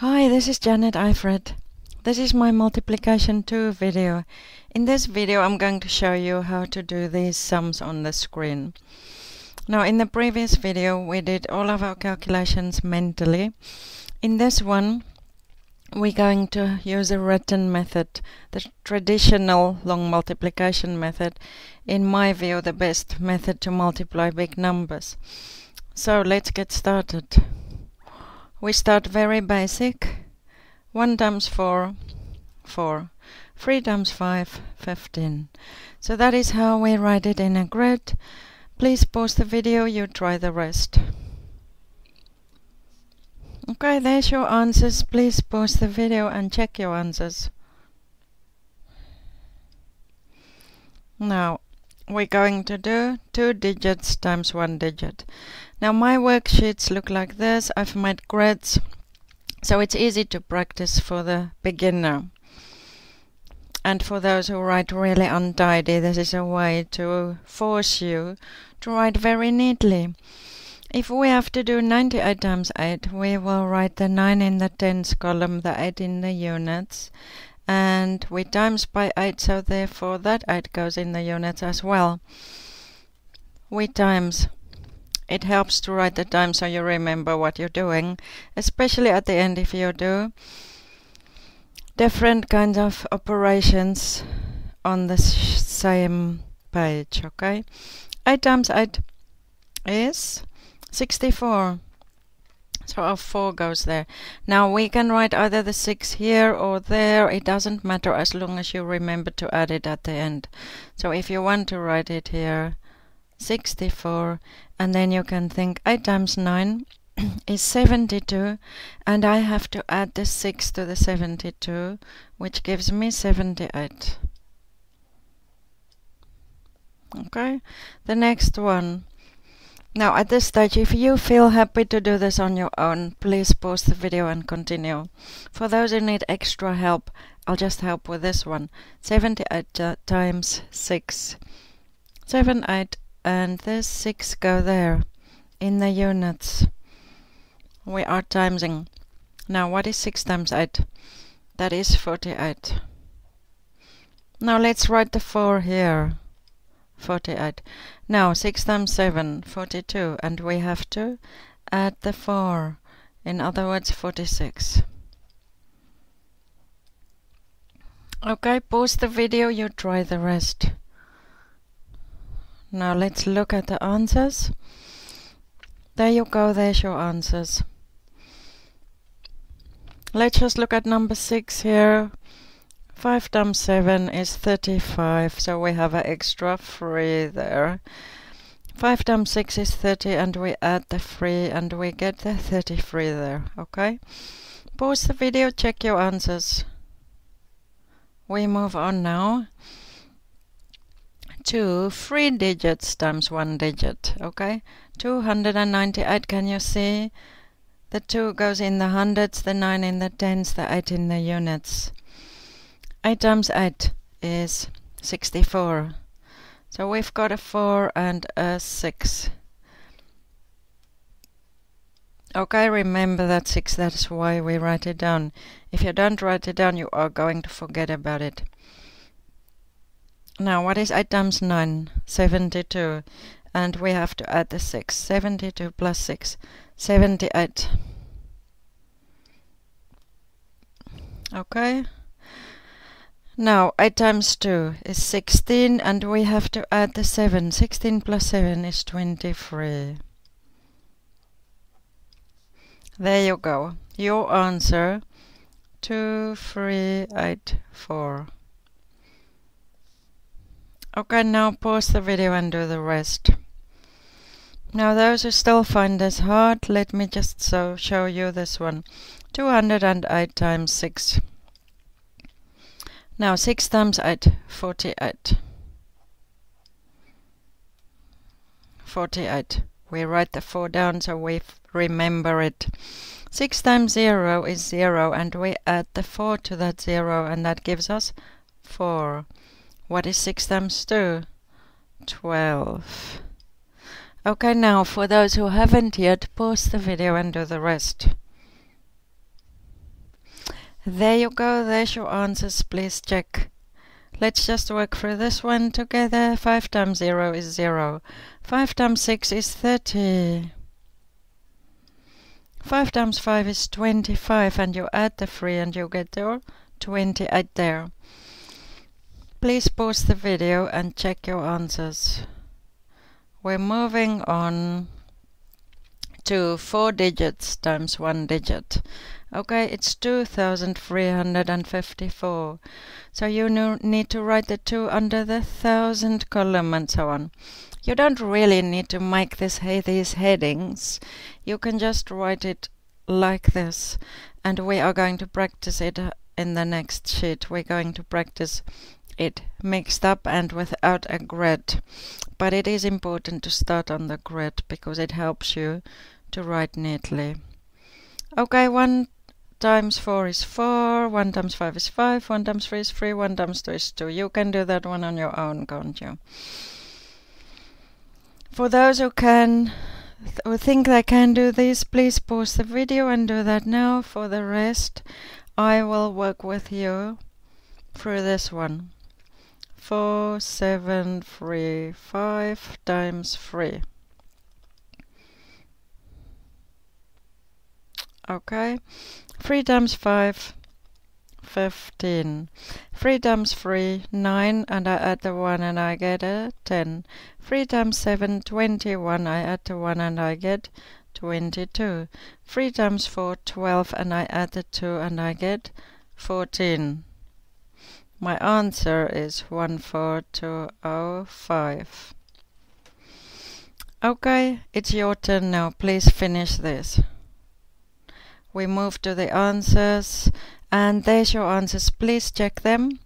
Hi, this is Janet Eifred. This is my multiplication 2 video. In this video I'm going to show you how to do these sums on the screen. Now in the previous video we did all of our calculations mentally. In this one we're going to use a written method, the traditional long multiplication method. In my view, the best method to multiply big numbers. So let's get started. We start very basic. 1 times 4, 4. 3 times 5, 15. So that is how we write it in a grid. Please pause the video, you try the rest. Okay, there's your answers. Please pause the video and check your answers. Now, we're going to do 2 digits times 1 digit. Now my worksheets look like this. I've made grids, so it's easy to practice for the beginner. And for those who write really untidy, this is a way to force you to write very neatly. If we have to do 98 times 8, we will write the 9 in the tens column, the 8 in the units, and we times by 8, so therefore that 8 goes in the units as well. We times. It helps to write the times so you remember what you're doing, especially at the end if you do different kinds of operations on the same page, okay? 8 times 8 is 64. So our 4 goes there. Now we can write either the 6 here or there. It doesn't matter as long as you remember to add it at the end. So if you want to write it here, 64, and then you can think 8 times 9 is 72, and I have to add the 6 to the 72, which gives me 78. Okay, the next one. Now at this stage, if you feel happy to do this on your own, please pause the video and continue. For those who need extra help, I'll just help with this one. 78 times 6. 7, 8, and this 6 go there in the units. We are timesing. Now what is 6 times 8? That is 48. Now let's write the 4 here. 48. Now 6 times 7, 42, and we have to add the 4. In other words, 46. Okay, pause the video, you try the rest. Now let's look at the answers. There you go, there's your answers. Let's just look at number 6 here. 5 times 7 is 35, so we have an extra 3 there. 5 times 6 is 30, and we add the 3, and we get the 33 there, okay? Pause the video, check your answers. We move on now to 3 digits times 1 digit, okay? 298, can you see? The 2 goes in the hundreds, the 9 in the tens, the 8 in the units. 8 times 8 is 64. So we've got a 4 and a 6. Okay, remember that 6, that's why we write it down. If you don't write it down, you are going to forget about it. Now, what is 8 times 9? 72. And we have to add the 6. 72 plus 6. 78. Okay. Now, 8 times 2 is 16, and we have to add the 7. 16 plus 7 is 23. There you go. Your answer, 2384. Okay, now pause the video and do the rest. Now those who still find this hard, let me just show you this one. 208 times 6. Now 6 times 8, 48. 48. We write the 4 down so we remember it. 6 times 0 is 0, and we add the 4 to that 0, and that gives us 4. What is 6 times 2? 12. Okay, now for those who haven't yet, pause the video and do the rest. There you go, there's your answers, please check. Let's just work through this one together. 5 times 0 is 0. 5 times 6 is 30. 5 times 5 is 25, and you add the 3 and you get your 28 there. Please pause the video and check your answers. We're moving on to 4 digits times 1 digit. Okay, it's 2,354. So you need to write the 2 under the 1,000 column and so on. You don't really need to make these headings. You can just write it like this. And we are going to practice it in the next sheet. We're going to practice it mixed up and without a grid. But it is important to start on the grid because it helps you to write neatly. Okay, 1 times 4 is 4, 1 times 5 is 5, 1 times 3 is 3, 1 times 2 is 2. You can do that one on your own, can't you? For those who think they can do this, please pause the video and do that now. For the rest, I will work with you through this one. 4, 7, 3, 5 times 3. Okay, 3 times 5, 15. 3 times 3, 9, and I add the 1 and I get a 10. 3 times 7, 21, I add the 1 and I get 22. 3 times 4, 12, and I add the 2 and I get 14. My answer is 14205. Okay, it's your turn now. Please finish this. We move to the answers, and there's your answers. Please check them.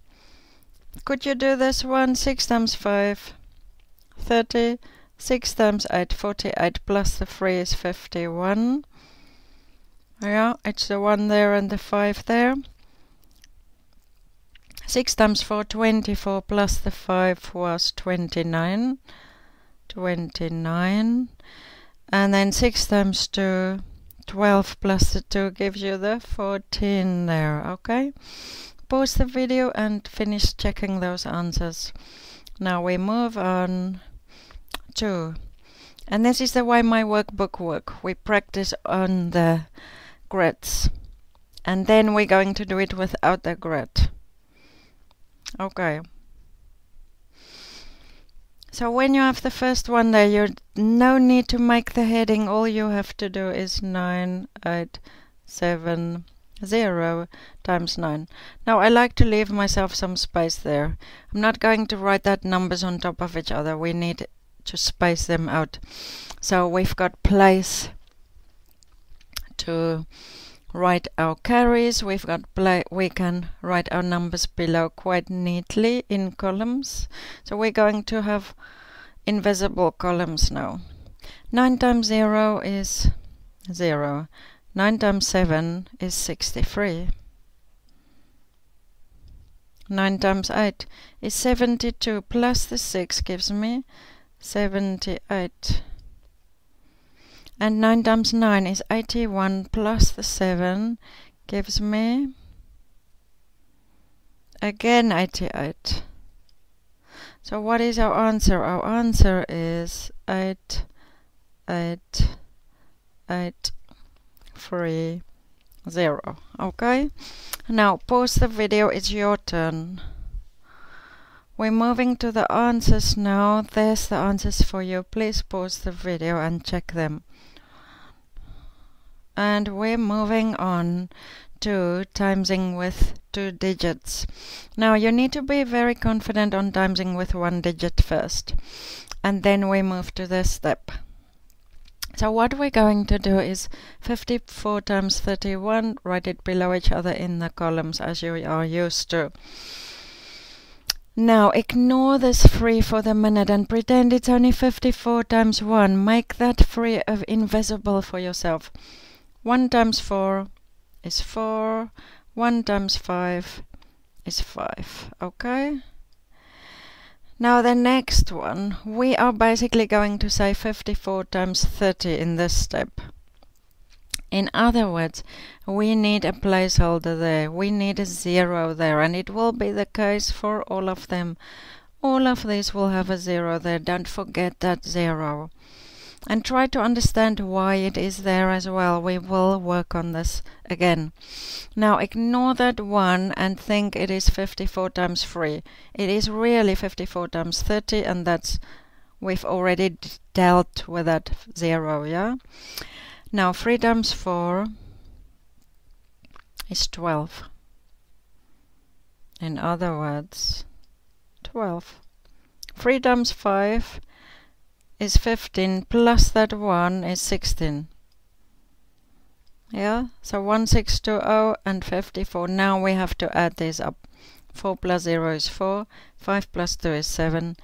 Could you do this one? 6 times 5, 30. 6 times 8, 48, plus the 3 is 51. Yeah, it's the 1 there and the 5 there. 6 times 4, 24, plus the 5 was 29. 29. And then 6 times 2, 12 plus the 2 gives you the 14 there, okay? Pause the video and finish checking those answers. Now we move on to, and this is the way my workbook works. We practice on the grids, and then we're going to do it without the grid. Okay. So when you have the first one there, you no need to make the heading. All you have to do is 9870 times 9. Now I like to leave myself some space there. I'm not going to write that numbers on top of each other. We need to space them out. So we've got place to write our carries. We can write our numbers below quite neatly in columns. So we're going to have invisible columns now. 9 times 0 is 0. 9 times 7 is 63. 9 times 8 is 72, plus the 6 gives me 78. And 9 times 9 is 81, plus the 7 gives me again 88. So what is our answer? Our answer is 8, 8, 8, 3, 0. Okay? Now pause the video, it's your turn. We're moving to the answers now. There's the answers for you. Please pause the video and check them. And we're moving on to timesing with 2 digits. Now you need to be very confident on timesing with 1 digit first, and then we move to this step. So what we're going to do is 54 times 31, write it below each other in the columns as you are used to. Now ignore this 3 for the minute and pretend it's only 54 times 1. Make that 3 invisible for yourself. 1 times 4 is 4. 1 times 5 is 5. Okay? Now the next one, we are basically going to say 54 times 30 in this step. In other words, we need a placeholder there, we need a 0 there, and it will be the case for all of them. All of these will have a 0 there, don't forget that 0. And try to understand why it is there as well. We will work on this again. Now ignore that 1 and think it is 54 times 3. It is really 54 times 30, and that's, we've already dealt with that 0, yeah? Now 3 times 4 is 12. In other words, 12. 3 times 5 is 15, plus that 1 is 16. Yeah, so 1620 and 54. Now we have to add these up. 4 plus 0 is 4, 5 plus 2 is 7,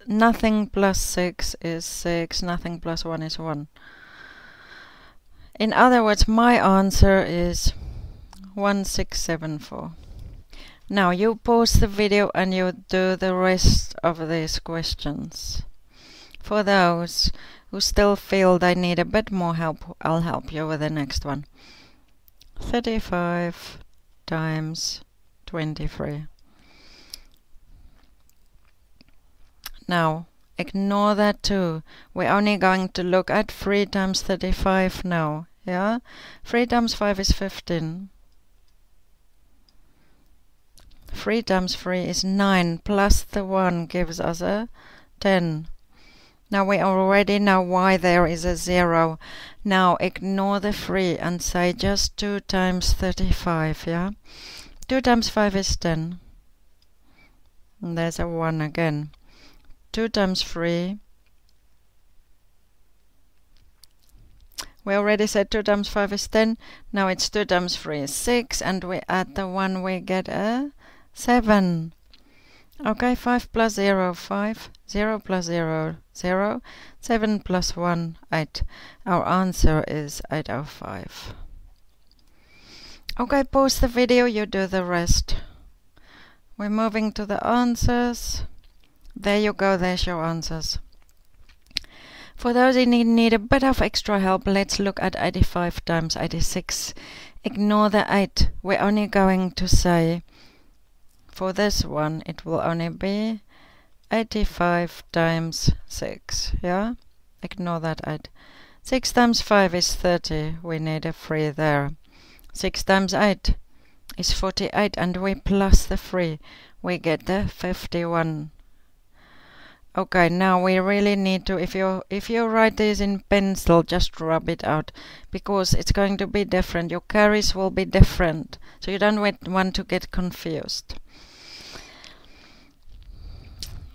nothing plus 6 is 6, nothing plus 1 is 1. In other words, my answer is 1674. Now you pause the video and you do the rest of these questions. For those who still feel they need a bit more help, I'll help you with the next one. 35 times 23. Now, ignore that too. We're only going to look at 3 times 35 now. Yeah? 3 times 5 is 15. 3 times 3 is 9, plus the 1 gives us a 10. Now we already know why there is a 0. Now ignore the 3 and say just 2 times 35, yeah? 2 times 5 is 10. And there's a 1 again. 2 times 3. We already said 2 times 5 is 10. Now it's 2 times 3 is 6. And we add the 1, we get a 7. Okay, 5 plus 0, 5. 0 plus 0, 0. 7 plus 1, 8. Our answer is 805. Okay, pause the video, you do the rest. We're moving to the answers. There you go, there's your answers. For those who need a bit of extra help, let's look at 85 times 86. Ignore the 8. We're only going to say, for this one, it will only be 85 times 6, yeah? Ignore that 8. 6 times 5 is 30. We need a 3 there. 6 times 8 is 48, and we plus the 3. We get the 51. Okay, now we really need to, if you write this in pencil, just rub it out, because it's going to be different. Your carries will be different, so you don't want to get confused.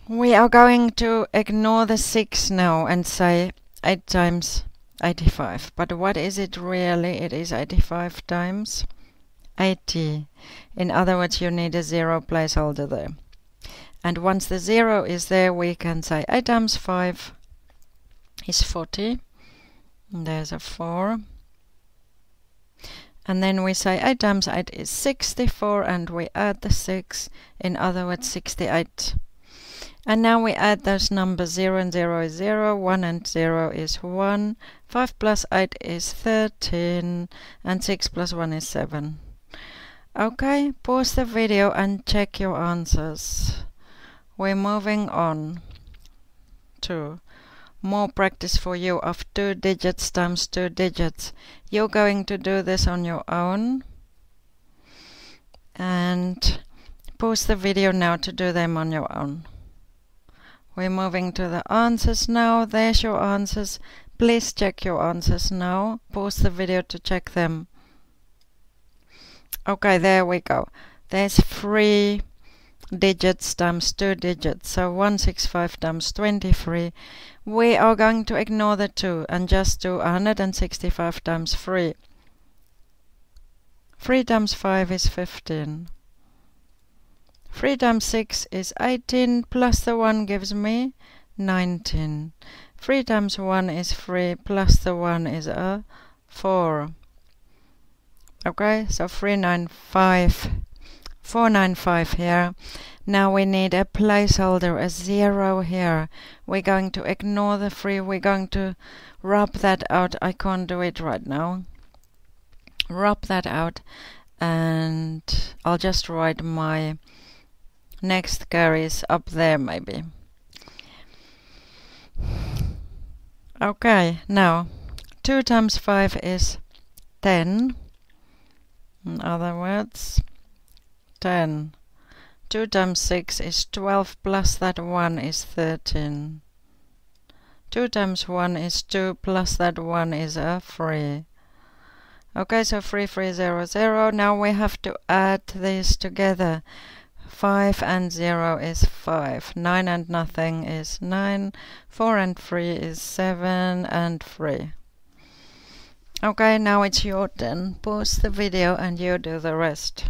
We are going to ignore the 6 now and say 8 times 85. But what is it really? It is 85 times 80. In other words, you need a 0 placeholder there. And once the 0 is there, we can say 8 times 5 is 40. And there's a 4. And then we say 8 times 8 is 64, and we add the 6. In other words, 68. And now we add those numbers. 0 and 0 is 0, 1 and 0 is 1, 5 plus 8 is 13, and 6 plus 1 is 7. Okay, pause the video and check your answers. We're moving on to more practice for you of 2 digits times 2 digits. You're going to do this on your own. And pause the video now to do them on your own. We're moving to the answers now. There's your answers. Please check your answers now. Pause the video to check them. Okay, there we go. There's 3 digits times 2 digits. So 165 times 23. We are going to ignore the 2 and just do 165 times 3. 3 times 5 is 15. 3 times 6 is 18, plus the 1 gives me 19. 3 times 1 is 3, plus the 1 is a 4. Okay, so 395. 495 here. Now we need a placeholder, a 0 here. We're going to ignore the 3. We're going to rub that out. I can't do it right now. Rub that out, and I'll just write my next carries up there maybe. Okay, now 2 times 5 is 10. In other words, 10. 2 times 6 is 12, plus that 1 is 13. 2 times 1 is 2, plus that 1 is a 3. Okay, so 3, 3, 0, 0. Now we have to add these together. 5 and 0 is 5. 9 and nothing is 9. 4 and 3 is 7 and 3. Okay, now it's your turn. Pause the video and you do the rest.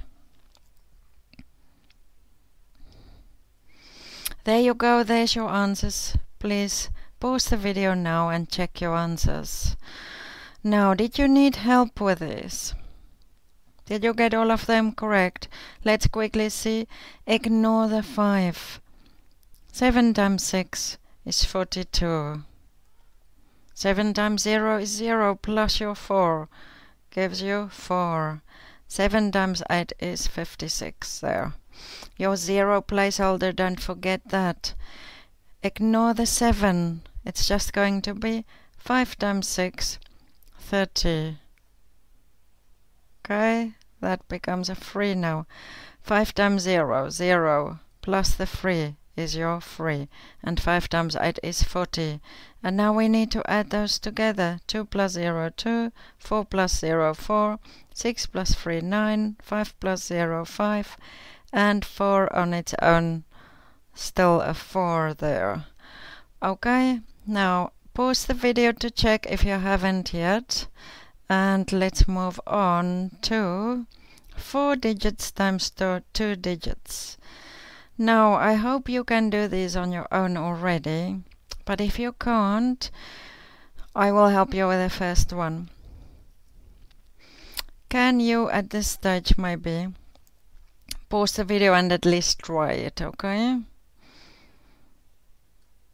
There you go, there's your answers. Please pause the video now and check your answers. Now, did you need help with this? Did you get all of them correct? Let's quickly see. Ignore the 5. 7 times 6 is 42. 7 times 0 is 0, plus your 4 gives you 4. 7 times 8 is 56 there. Your 0 placeholder, don't forget that. Ignore the 7. It's just going to be 5 times 6, 30. Okay, that becomes a 3 now. 5 times 0, 0, plus the 3 is your 3. And 5 times 8 is 40. And now we need to add those together. 2 plus 0, 2. 4 plus 0, 4. 6 plus 3, 9. 5 plus 0, 5. And 4 on its own, still a 4 there. Okay, now pause the video to check if you haven't yet. And let's move on to 4 digits times 2 digits. Now, I hope you can do these on your own already, but if you can't, I will help you with the first one. Can you, at this stage maybe, pause the video and at least try it, okay?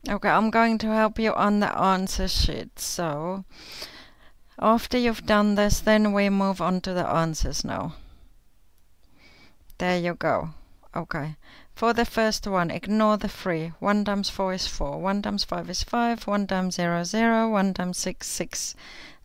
Okay, I'm going to help you on the answer sheet, so after you've done this, then we move on to the answers now. There you go. Okay, for the first one, ignore the 3. 1 times 4 is 4. 1 times 5 is 5. 1 times 0, 0. 1 times 6, 6.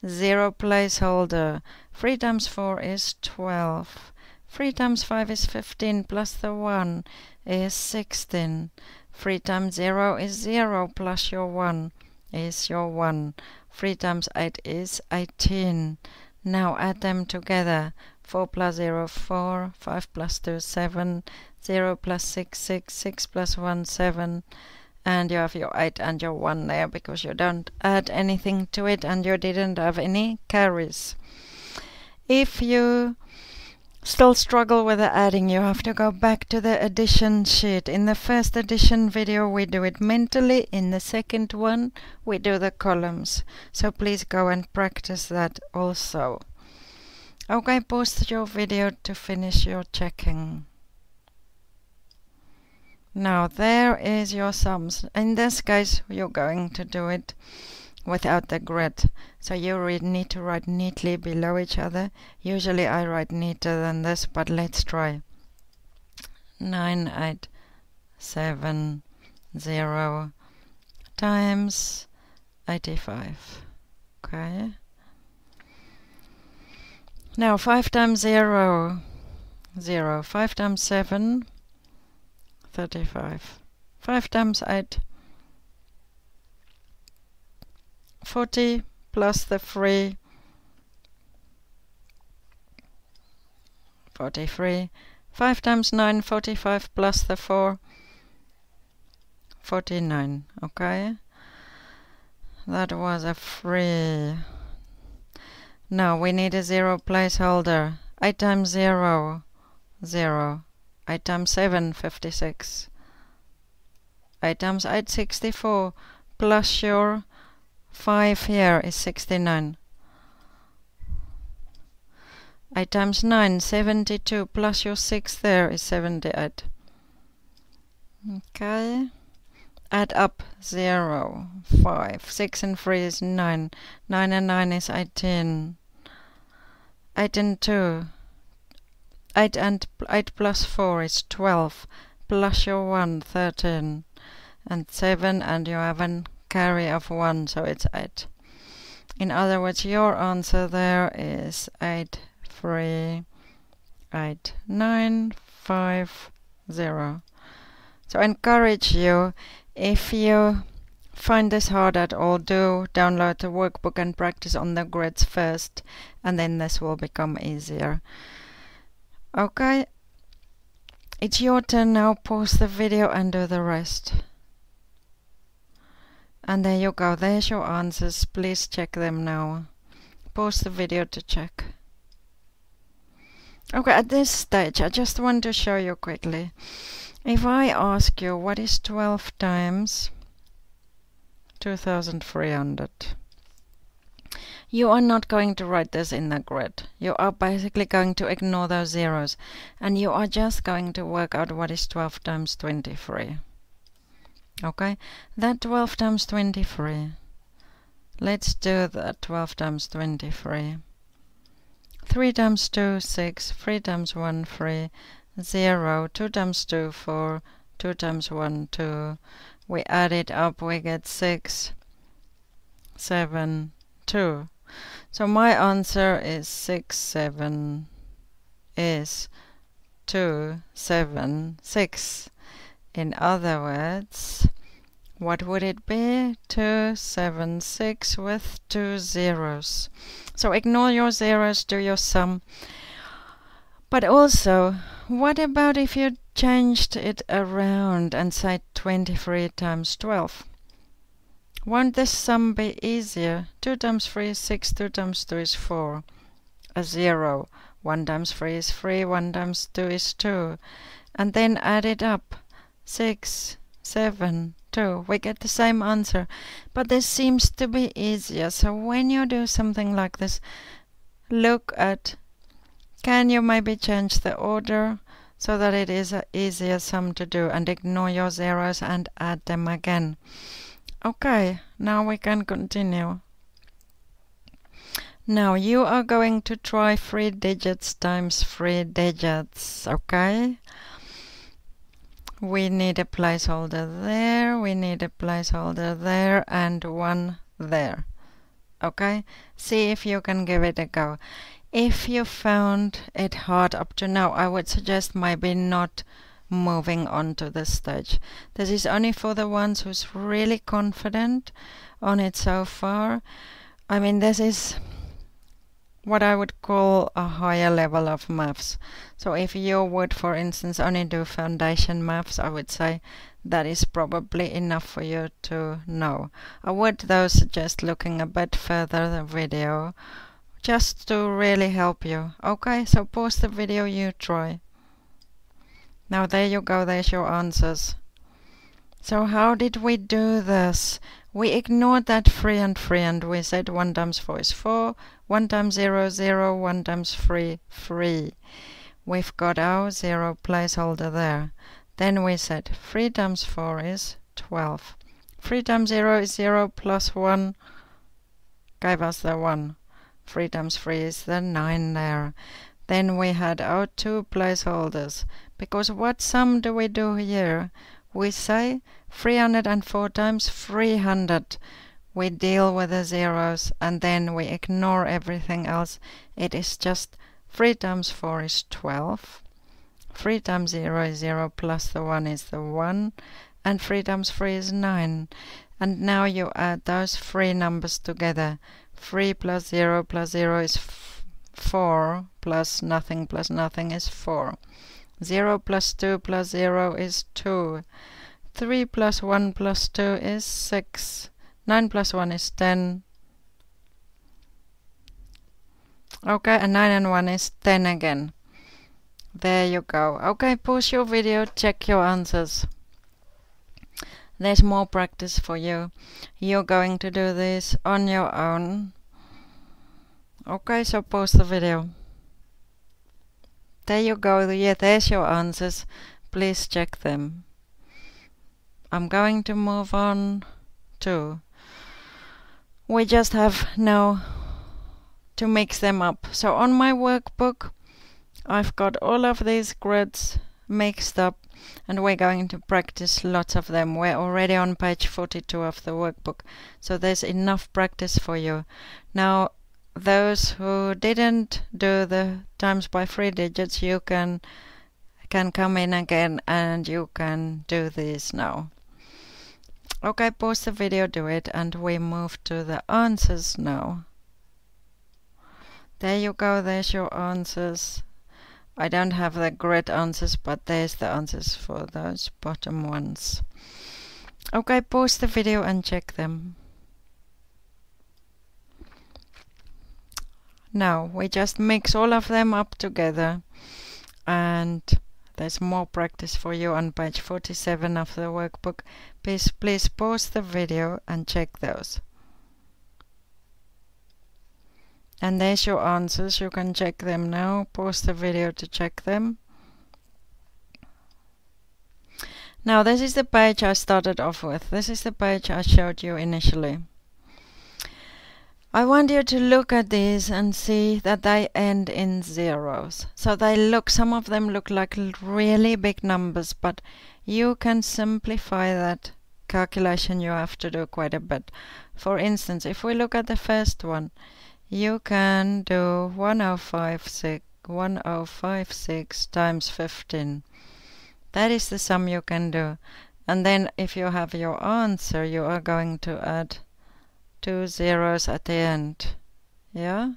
0 placeholder. 3 times 4 is 12. 3 times 5 is 15, plus the 1 is 16. 3 times 0 is 0, plus your 1 is your 1. 3 times 8 is 18. Now add them together. 4 plus 0, 4. 5 plus 2, 7. 0 plus 6, 6. 6 plus 1, 7. And you have your 8 and your 1 there because you don't add anything to it and you didn't have any carries. If you still struggle with the adding, you have to go back to the addition sheet. In the first addition video we do it mentally, in the second one we do the columns. So please go and practice that also. Okay, pause your video to finish your checking. Now there is your sums. In this case you're going to do it without the grid. So you need to write neatly below each other. Usually I write neater than this, but let's try. 9870 times 85. Okay. Now 5 times 0, 0. 5 times 7, 35. 5 times 8, 40, plus the 3, 43. 5 times 9, 45, plus the 4, 49. Okay, that was a 3. Now we need a 0 placeholder. 8 times 0, 0. 8 times 7, 56. 8 times 8, 64. Plus your 5 here is 69. 8 times 9, 72, plus your 6 there is 78. Okay. Add up 0, 5, 6 and 3 is 9, 9 and 9 is 18, 8 and 2, 8 plus 4 is 12, plus your 1, 13, and 7, and you have a carry of 1, so it's 8. In other words, your answer there is 8, 3, 8, 9, 5, 0. So I encourage you, if you find this hard at all, do download the workbook and practice on the grids first, and then this will become easier. Okay, it's your turn now. Pause the video and do the rest. And there you go, there's your answers. Please check them now. Pause the video to check. Okay, at this stage I just want to show you quickly. If I ask you what is 12 times 2300, you are not going to write this in the grid. You are basically going to ignore those zeros, and you are just going to work out what is 12 times 23. Okay, that 12 times 23. Let's do that. 12 times 23. 3 times 2, 6. 3 times 1, 3. 0. 2 times 2, 4. 2 times 1, 2. We add it up, we get 6, 7, 2. So my answer is 6, 7 is 2, 7, 6. In other words, what would it be? 2, 7, 6 with 2 zeros. So ignore your zeros, do your sum. But also, what about if you changed it around and say 23 times 12? Won't this sum be easier? 2 times 3 is 6, 2 times 2 is 4. A 0. 1 times 3 is 3, 1 times 2 is 2. And then add it up. 6, 7, 2. We get the same answer. But this seems to be easier. So when you do something like this, look at, can you maybe change the order so that it is an easier sum to do, and ignore your zeros and add them again. Okay, now we can continue. Now you are going to try 3 digits times 3 digits, okay? We need a placeholder there, we need a placeholder there, and 1 there. Okay? See if you can give it a go. If you found it hard up to now, I would suggest maybe not moving on to this stage. This is only for the ones who's really confident on it so far. I mean, this is what I would call a higher level of maths. So if you would, for instance, only do foundation maths, I would say that is probably enough for you to know. I would though suggest looking a bit further the video, just to really help you. Okay, so pause the video, you try. Now there you go, there's your answers. So how did we do this? We ignored that 3 and 3 and we said 1 times 4 is 4, 1 times 0, 0, 1 times 3, 3. We've got our 0 placeholder there. Then we said 3 times 4 is 12. 3 times 0 is 0 plus 1 gave us the 1. 3 times 3 is the 9 there. Then we had our 2 placeholders. Because what sum do we do here? We say 304 times 300. We deal with the zeros and then we ignore everything else. It is just 3 times 4 is 12. 3 times 0 is 0 plus the 1 is the 1. And 3 times 3 is 9. And now you add those 3 numbers together. 3 plus 0 is 4 plus nothing is 4. 0 plus 2 plus 0 is 2. 3 plus 1 plus 2 is 6. 9 plus 1 is 10. Okay, and 9 and 1 is 10 again. There you go. Okay, pause your video, check your answers. There's more practice for you. You're going to do this on your own. Okay, so pause the video. There you go. Yeah, there's your answers. Please check them. I'm going to move on to... We just have now to mix them up. So on my workbook, I've got all of these grids mixed up, and we're going to practice lots of them. We're already on page 42 of the workbook, so there's enough practice for you. Now, those who didn't do the times by 3 digits, you can come in again and you can do this now. Okay, pause the video, do it, and we move to the answers now. There you go, there's your answers. I don't have the grid answers, but there's the answers for those bottom ones. Okay, pause the video and check them. Now we just mix all of them up together, and there's more practice for you on page 47 of the workbook. Please pause the video and check those. And there's your answers. You can check them now. Pause the video to check them. Now this is the page I started off with. This is the page I showed you initially. I want you to look at these and see that they end in zeros. So some of them look like really big numbers, but you can simplify that calculation. You have to do quite a bit. For instance, if we look at the first one, you can do 1056 times 15. That is the sum you can do. And then if you have your answer, you are going to add 2 zeros at the end. Yeah?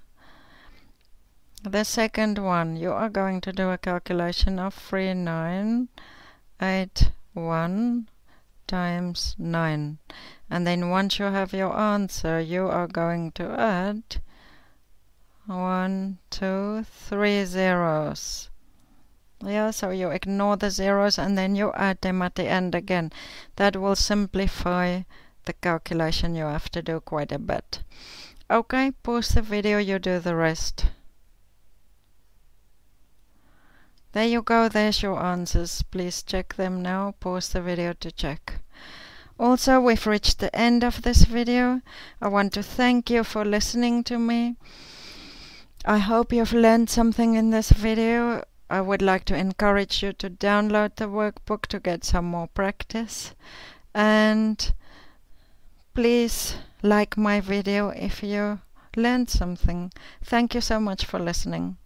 The second one, you are going to do a calculation of 3981 times 9. And then once you have your answer, you are going to add 1, 2, 3 zeros. Yeah, so you ignore the zeros and then you add them at the end again. That will simplify the calculation. You have to do quite a bit. Okay, pause the video, you do the rest. There you go, there's your answers. Please check them now. Pause the video to check. Also, we've reached the end of this video. I want to thank you for listening to me. I hope you've learned something in this video. I would like to encourage you to download the workbook to get some more practice. And please like my video if you learned something. Thank you so much for listening.